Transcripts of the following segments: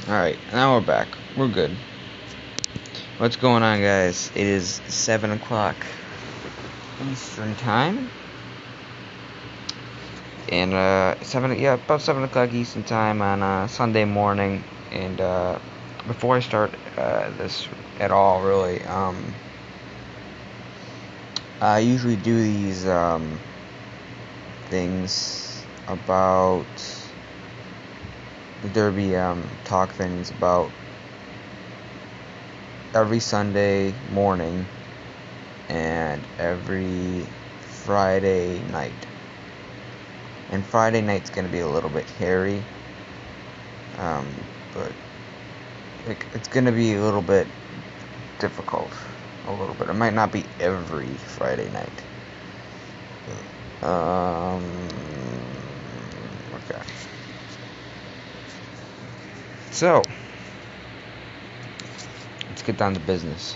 Alright, now we're back. We're good. What's going on, guys? It is 7 o'clock Eastern Time. And, about 7 o'clock Eastern Time on Sunday morning. And, before I start this at all, really, I usually do these things about the Derby talk things about every Sunday morning and every Friday night. And Friday night's gonna be a little bit hairy, but it's gonna be a little bit difficult. A little bit. It might not be every Friday night. Okay. So, let's get down to business.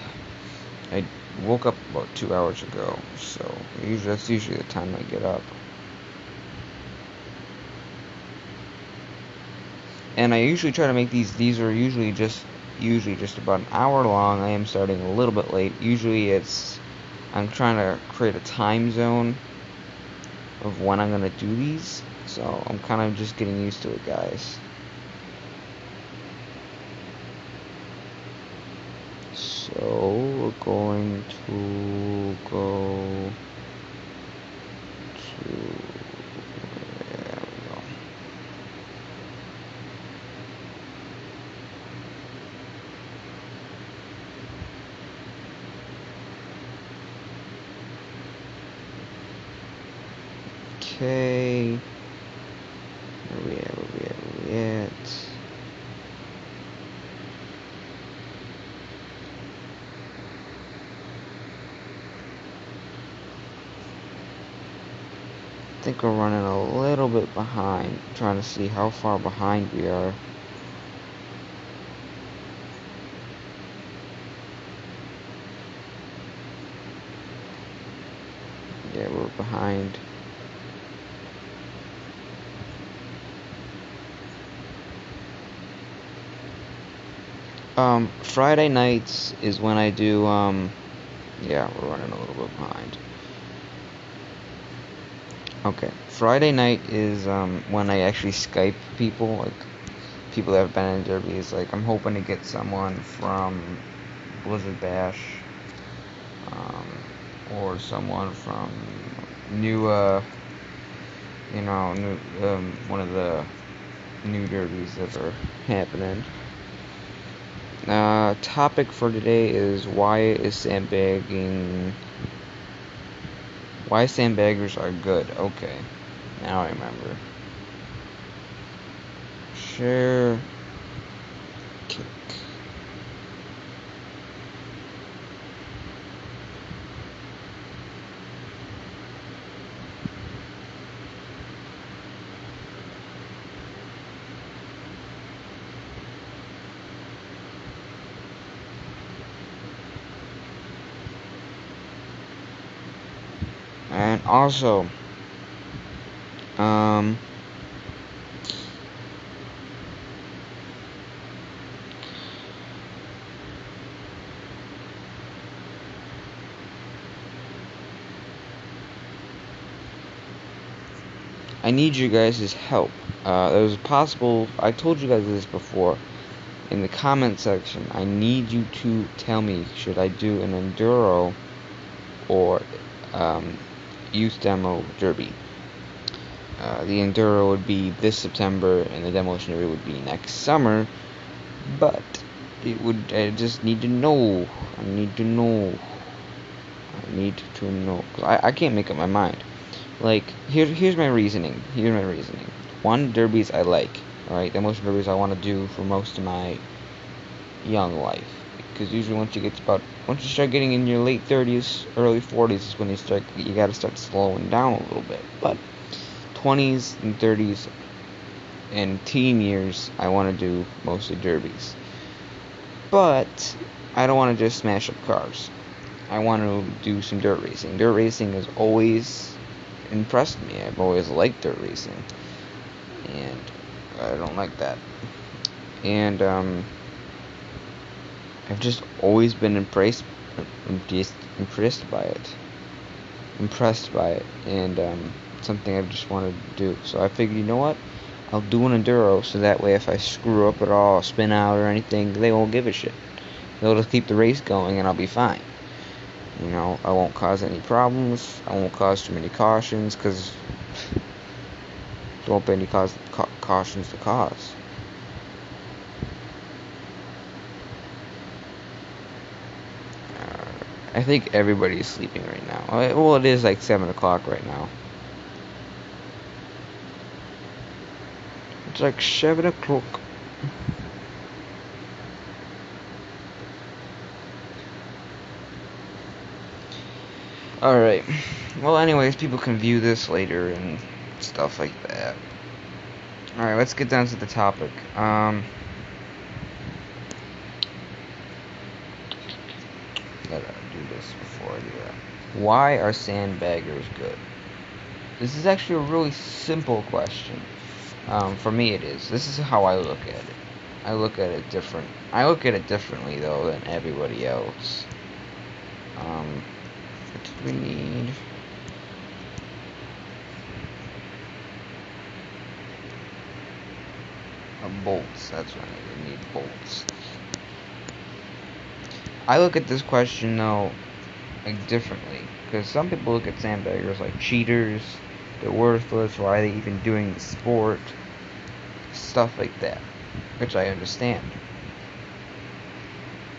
I woke up about 2 hours ago, so that's usually the time I get up. And I usually try to make these are usually just about an hour long. I am starting a little bit late. Usually I'm trying to create a time zone of when I'm going to do these. So I'm kind of just getting used to it, guys. So we're going to go to... There we go. Okay. Where we at? I think we're running a little bit behind. I'm trying to see how far behind we are. Yeah, we're behind. Friday nights is when I do, yeah, we're running a little bit behind. Okay, Friday night is, when I actually Skype people, like, people that have been in derbies. Like, I'm hoping to get someone from Blizzard Bash, or someone from one of the new derbies that are happening. Topic for today is why sandbaggers are good. Okay, now I remember. Share. Kick. And also, I need you guys' help. There's possible. I told you guys this before. In the comment section, I need you to tell me, should I do an enduro or youth demo derby? The enduro would be this September, and the demolition derby would be next summer. But I just need to know. I need to know. Cause I can't make up my mind. Like, here's my reasoning. One, derbies I like. Alright, demolition derbies I want to do for most of my young life. Because usually once you start getting in your late 30s, early 40s is when you gotta start slowing down a little bit. But 20s and 30s and teen years, I want to do mostly derbies. But I don't want to just smash up cars. I want to do some dirt racing. Dirt racing has always impressed me. I've always liked dirt racing. And I don't like that. and I've just always been impressed by it, and something I've just wanted to do. So I figured, you know what? I'll do an enduro, so that way if I screw up at all, spin out or anything, they won't give a shit. They'll just keep the race going, and I'll be fine. You know, I won't cause any problems. I won't cause too many cautions, because there won't be any cautions to cause. I think everybody's sleeping right now. Well, it is like 7 o'clock right now. It's like 7 o'clock. Alright. Well, anyways, people can view this later and stuff like that. Alright, let's get down to the topic. Gotta do this before I do that. Why are sandbaggers good? This is actually a really simple question. For me, it is. This is how I look at it. I look at it differently, though, than everybody else. What do we need? Bolts. That's what I need. We need bolts. I look at this question, though, like, differently. Because some people look at sandbaggers like cheaters. They're worthless. Why are they even doing the sport? Stuff like that. Which I understand.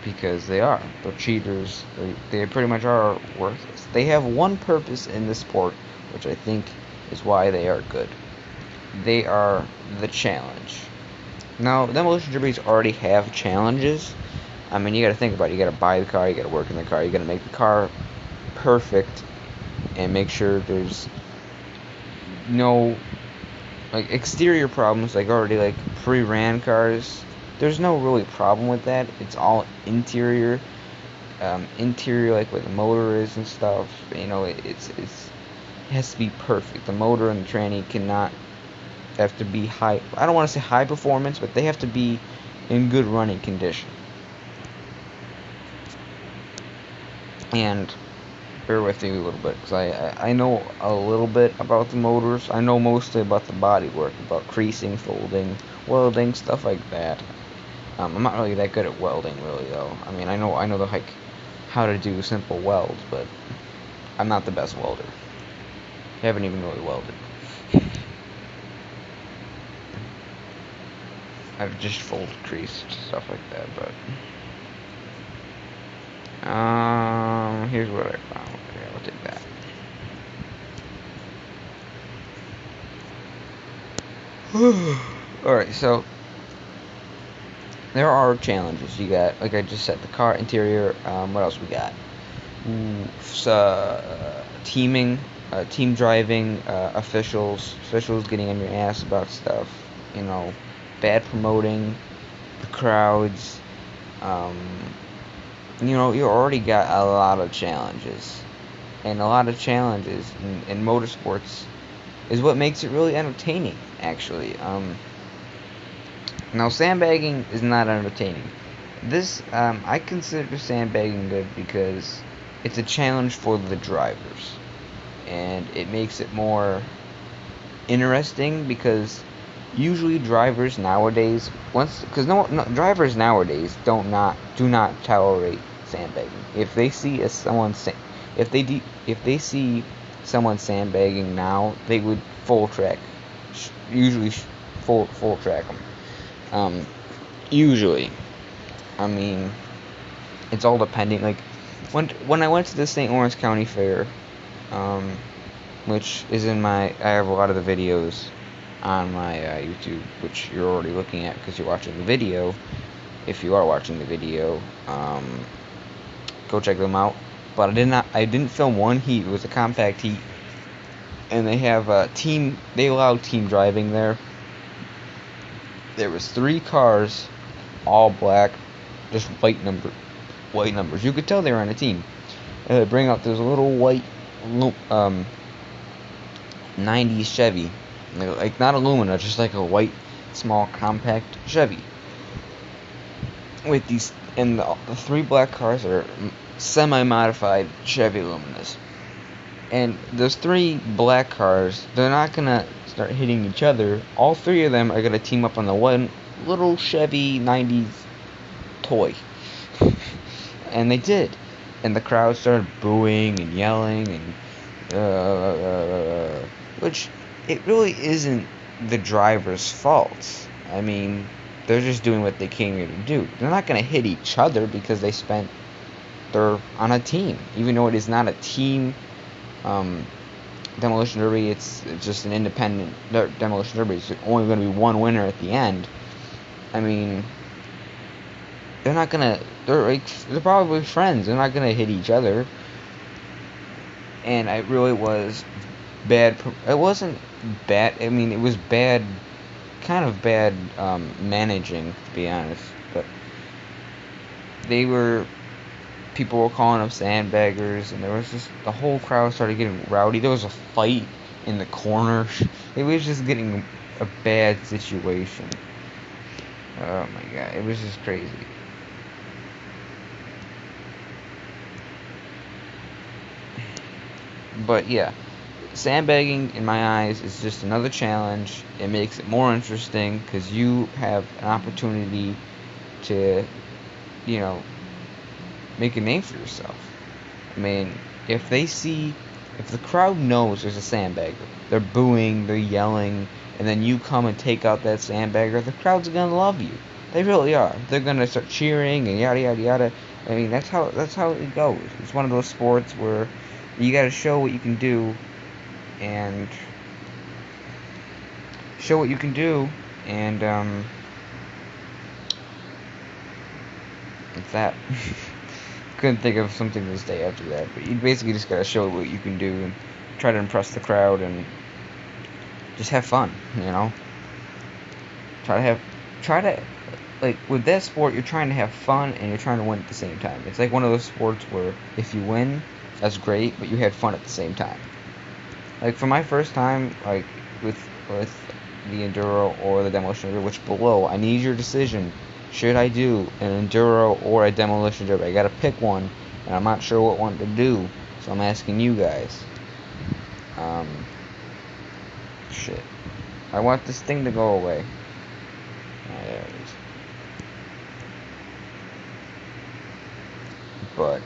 Because they are. They're cheaters. They pretty much are worthless. They have one purpose in the sport, which I think is why they are good. They are the challenge. Now, demolition derbies already have challenges. I mean, you gotta think about it. You gotta buy the car, you gotta work in the car, you gotta make the car perfect, and make sure there's no, like, exterior problems, like already, like, pre-ran cars. There's no really problem with that. It's all interior. Interior, like where the motor is and stuff. You know, it has to be perfect. The motor and the tranny cannot have to be high. I don't want to say high performance, but they have to be in good running condition. And bear with me a little bit, because I know a little bit about the motors. I know mostly about the body work, about creasing, folding, welding, stuff like that. I'm not really that good at welding, really, though. I mean, I know like how to do simple welds, but I'm not the best welder. I haven't even really welded. I've just folded, creased, stuff like that, but here's what I found. Okay, I'll take that. Alright, so there are challenges. You got, like I just said, the car interior. What else we got? Teaming, team driving, officials getting on your ass about stuff. You know, bad promoting, the crowds. You know, you already got a lot of challenges, and a lot of challenges in motorsports is what makes it really entertaining, actually. Now, sandbagging is not entertaining. This, I consider sandbagging good because it's a challenge for the drivers, and it makes it more interesting, because usually drivers nowadays, because drivers nowadays do not tolerate sandbagging. If they see if they see someone sandbagging now, they would full track them. Usually, I mean, it's all depending. Like when I went to the St. Lawrence County Fair, which is I have a lot of the videos on my YouTube, which you're already looking at because you're watching the video. If you are watching the video, go check them out. But I didn't film one heat. It was a compact heat, and they have they allow team driving there. There was 3 cars, all black, just white numbers. You could tell they were on a team. And they bring out this little white 90s Chevy, like not a Lumina, just like a white small compact Chevy. with these, and the three black cars are semi-modified Chevy Luminas. And those three black cars, they're not gonna start hitting each other. All three of them are gonna team up on the one little Chevy 90s toy. And they did. And the crowd started booing and yelling, and which it really isn't the driver's fault. I mean, they're just doing what they came here to do. They're not gonna hit each other because they're on a team, even though it is not a team demolition derby. It's just an independent demolition derby. It's only going to be one winner at the end. I mean, they're probably friends. They're not gonna hit each other. And it really was bad. It wasn't bad. I mean, it was bad, kind of bad managing, to be honest. But people were calling them sandbaggers, and there was just, the whole crowd started getting rowdy. There was a fight in the corner. It was just getting a bad situation. Oh my god, it was just crazy. But yeah, sandbagging in my eyes is just another challenge. It makes it more interesting because you have an opportunity to, you know, make a name for yourself. I mean, if the crowd knows there's a sandbagger, they're booing, they're yelling, and then you come and take out that sandbagger, the crowd's gonna love you. They really are. They're gonna start cheering and yada yada yada. I mean, that's how it goes. It's one of those sports where you gotta show what you can do, and it's that. Couldn't think of something to say after that, but you basically just gotta show what you can do and try to impress the crowd and just have fun, you know. Try to like, with that sport, you're trying to have fun and you're trying to win at the same time. It's like one of those sports where if you win, that's great, but you had fun at the same time. Like for my first time, like with the enduro or the demolition derby, which below, I need your decision. Should I do an enduro or a demolition derby? I gotta pick one, and I'm not sure what one to do, so I'm asking you guys. Shit. I want this thing to go away. Oh, there it is. But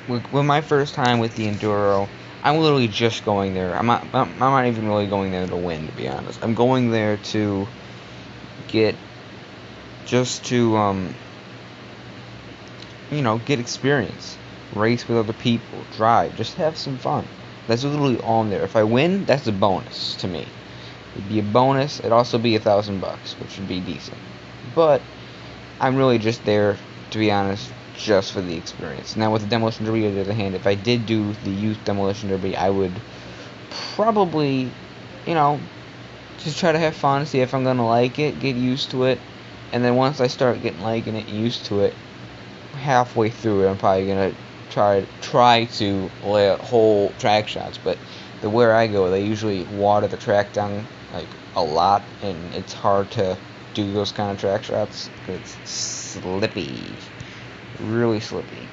with my first time with the enduro, I'm literally just going there. I'm not even really going there to win, to be honest. I'm going there to get get experience, race with other people, drive, just have some fun. That's literally all I'm there. If I win, that's a bonus to me. It'd be a bonus. It'd also be $1,000, which would be decent. But I'm really just there, to be honest, just for the experience. Now with the demolition derby, on the other hand, if I did do the youth demolition derby, I would probably, just try to have fun, see if I'm gonna like it, get used to it, and then once I start liking it and used to it, halfway through it, I'm probably gonna try to lay out whole track shots. But where I go, they usually water the track down like a lot, and it's hard to do those kind of track shots because it's slippy, really slippy.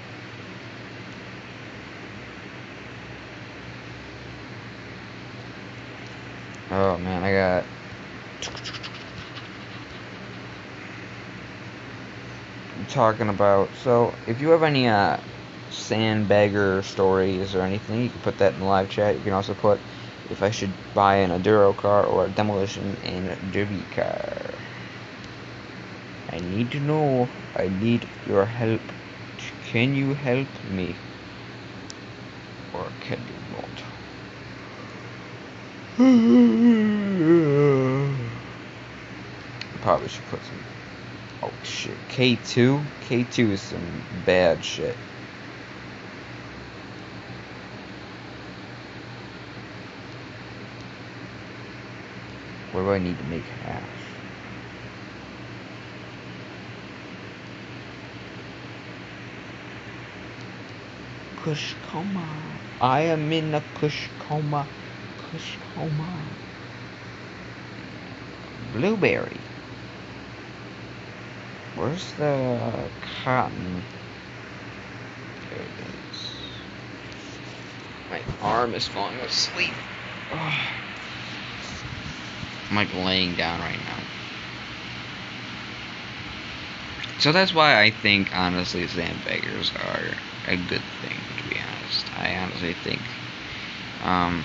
Oh man, I got talking about. So if you have any sandbagger stories or anything, you can put that in the live chat. You can also put if I should buy an enduro car or a demolition and derby car. I need to know. I need your help. Can you help me? Or can you not? Probably should put some. Oh shit. K2? K2 is some bad shit. What do I need to make hash? Kush coma. I am in a kush coma. Kush coma. Blueberry. Where's the cotton? There it is. My arm is falling asleep. Ugh. I'm like laying down right now. So that's why I think, honestly, Sandbaggers are a good thing, to be honest. I honestly think, um,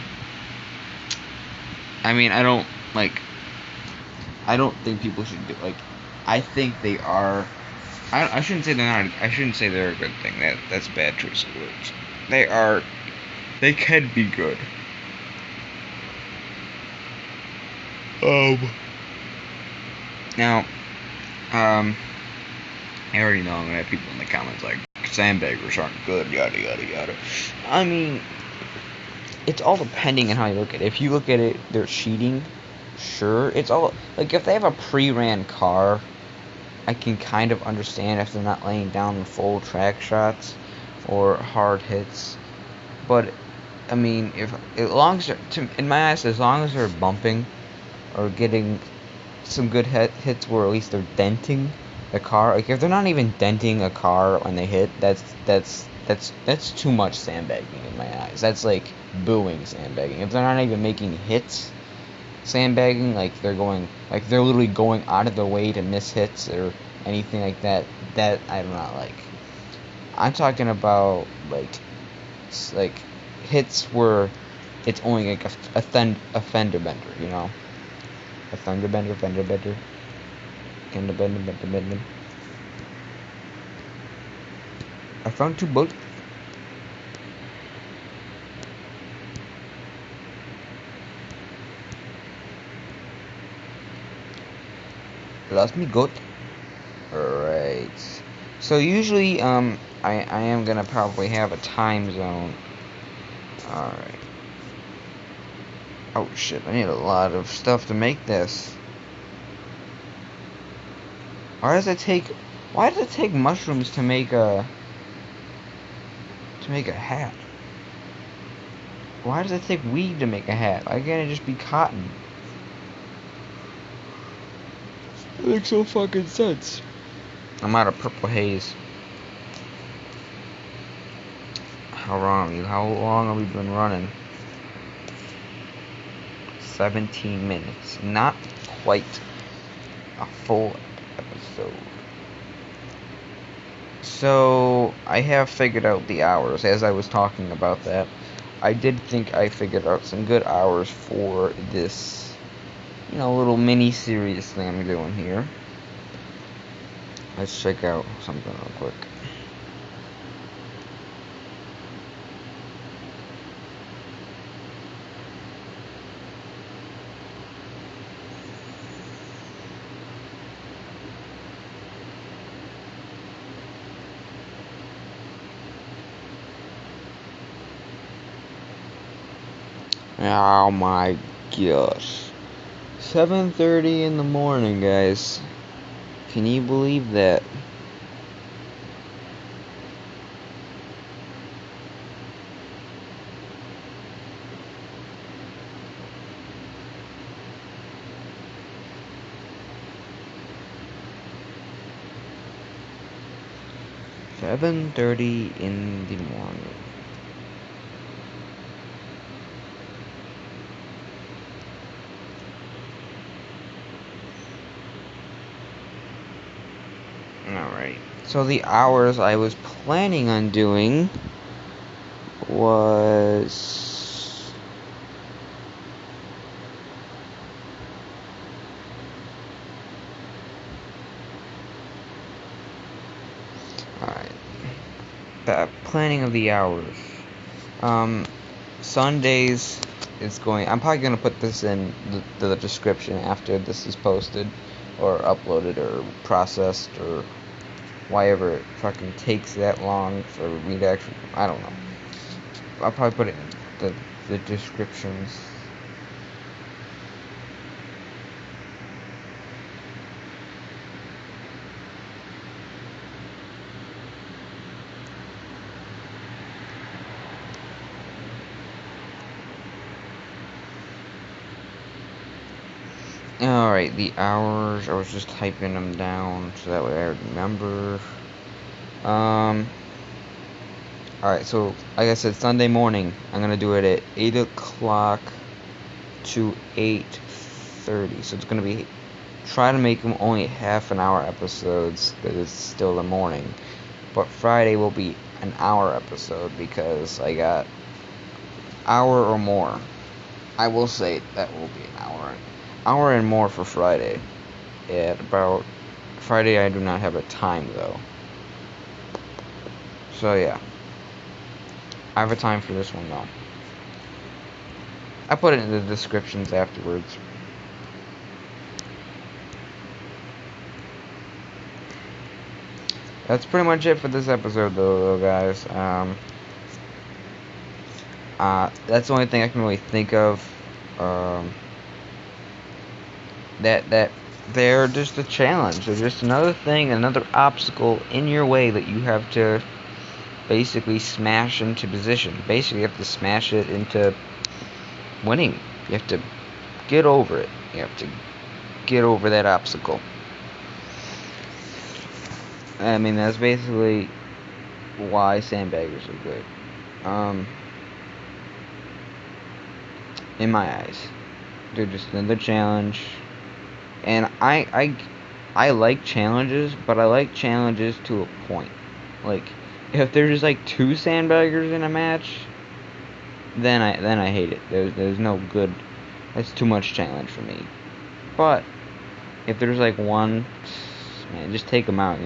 I mean, I don't think people should do, like, I think they are, I shouldn't say they're not, I shouldn't say they're a good thing, that's bad choice of words. They can be good. Now, um, I already know I'm gonna have people in the comments like, Sandbaggers aren't good, yada yada yada. I mean, it's all depending on how you look at it. If you look at it, they're cheating. Sure, it's all like if they have a pre-ran car, I can kind of understand if they're not laying down full track shots or hard hits. But I mean, if as long as in my eyes, as long as they're bumping or getting some good hits where at least they're denting the car. Like if they're not even denting a car when they hit, that's too much sandbagging in my eyes. That's like booing sandbagging. If they're not even making hits, sandbagging, like they're literally going out of their way to miss hits or anything like that. That I do not like. I'm talking about like hits where it's only like a fender bender, you know. A fender bender, fender bender. Fender bender, bender bender. I found two bullets. Lost me goat. Alright. So usually, I am gonna probably have a time zone. Alright. Oh shit, I need a lot of stuff to make this. Why does it take mushrooms to make a hat? Why does it take weed to make a hat? Why can't it just be cotton? That makes no fucking sense. I'm out of purple haze. How long have we been running? 17 minutes. Not quite a full episode. So, I have figured out the hours as I was talking about that. I did think I figured out some good hours for this, little mini series thing I'm doing here. Let's check out something real quick. Oh my gosh. 7:30 in the morning, guys. Can you believe that? $7:30 in the morning. Alright. So the hours I was planning on doing was alright. The planning of the hours. Sundays I'm probably gonna put this in the description after this is posted or uploaded or processed or whatever it fucking takes that long for me to actually, I don't know. I'll probably put it in the descriptions. Alright, the hours, I was just typing them down so that way I remember. Alright, so like I said, Sunday morning, I'm gonna do it at 8 o'clock to 8:30. So it's gonna be, try to make them only half an hour episodes because it's still the morning. But Friday will be an hour episode because I got hour or more. I will say that will be an hour and more for Friday. At about Friday, I do not have a time though. So yeah, I have a time for this one though. I put it in the descriptions afterwards. That's pretty much it for this episode though guys. That's the only thing I can really think of. That they're just a challenge. They're just another thing, another obstacle in your way that you have to basically smash into position. Basically, you have to smash it into winning. You have to get over it. You have to get over that obstacle. I mean, that's basically why Sandbaggers are good. In my eyes, they're just another challenge. And I like challenges, but I like challenges to a point. Like, if there's like two Sandbaggers in a match, then I hate it. There's no good. That's too much challenge for me. But if there's like one, man, just take them out.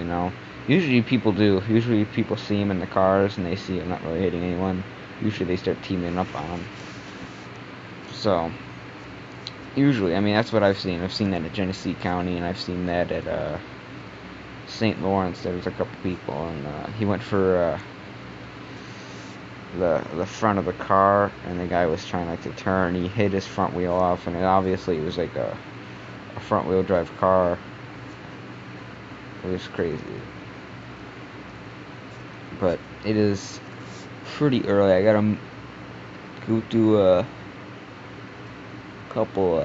Usually people do. Usually people see them in the cars and they see I'm not really hitting anyone. Usually they start teaming up on them. So usually, I mean, that's what I've seen. I've seen that at Genesee County, and I've seen that at St. Lawrence. There was a couple people, and he went for the front of the car, and the guy was trying to turn. He hit his front wheel off, and obviously it was like a front wheel drive car. It was crazy, but it is pretty early. I gotta go do a couple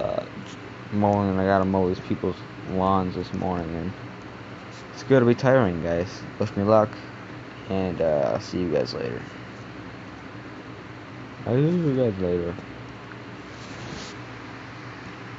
mowing. I gotta mow these people's lawns this morning, and it's gonna be tiring, guys. Wish me luck, and I'll see you guys later.